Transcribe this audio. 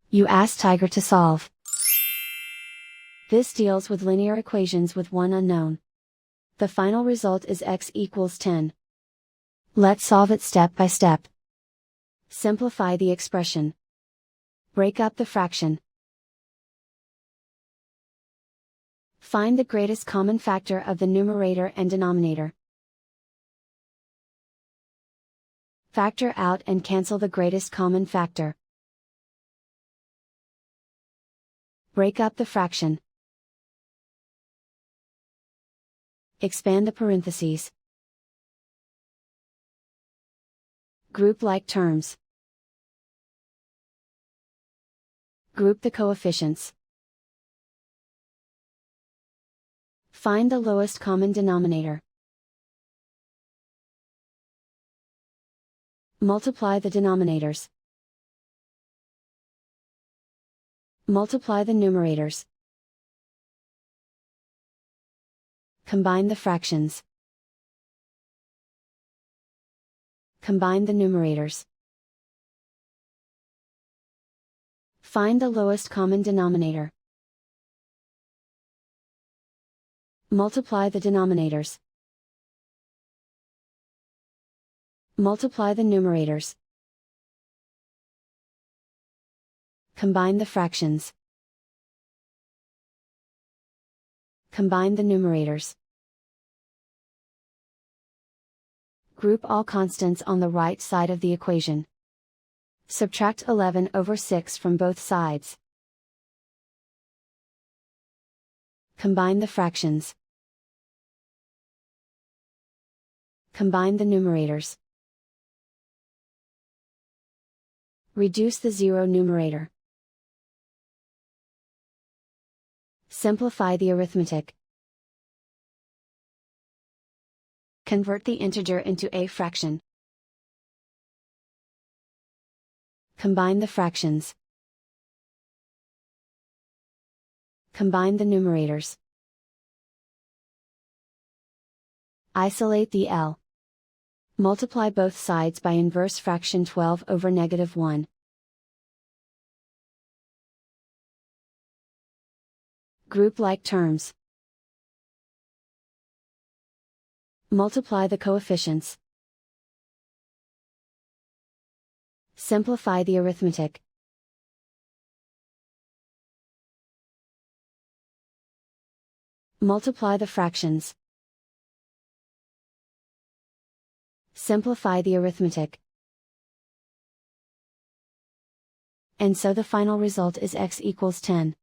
You ask Tiger to solve. This deals with linear equations with one unknown. The final result is x equals 10. Let's solve it step by step. Simplify the expression. Break up the fraction. Find the greatest common factor of the numerator and denominator. Factor out and cancel the greatest common factor. Break up the fraction. Expand the parentheses. Group like terms. Group the coefficients. Find the lowest common denominator. Multiply the denominators. Multiply the numerators. Combine the fractions. Combine the numerators. Find the lowest common denominator. Multiply the denominators. Multiply the numerators. Combine the fractions. Combine the numerators. Group all constants on the right side of the equation. Subtract 11/6 from both sides. Combine the fractions. Combine the numerators. Reduce the zero numerator. Simplify the arithmetic. Convert the integer into a fraction. Combine the fractions. Combine the numerators. Isolate the L. Multiply both sides by inverse fraction 12/-1. Group like terms. Multiply the coefficients. Simplify the arithmetic. Multiply the fractions. Simplify the arithmetic. And so the final result is x equals 10.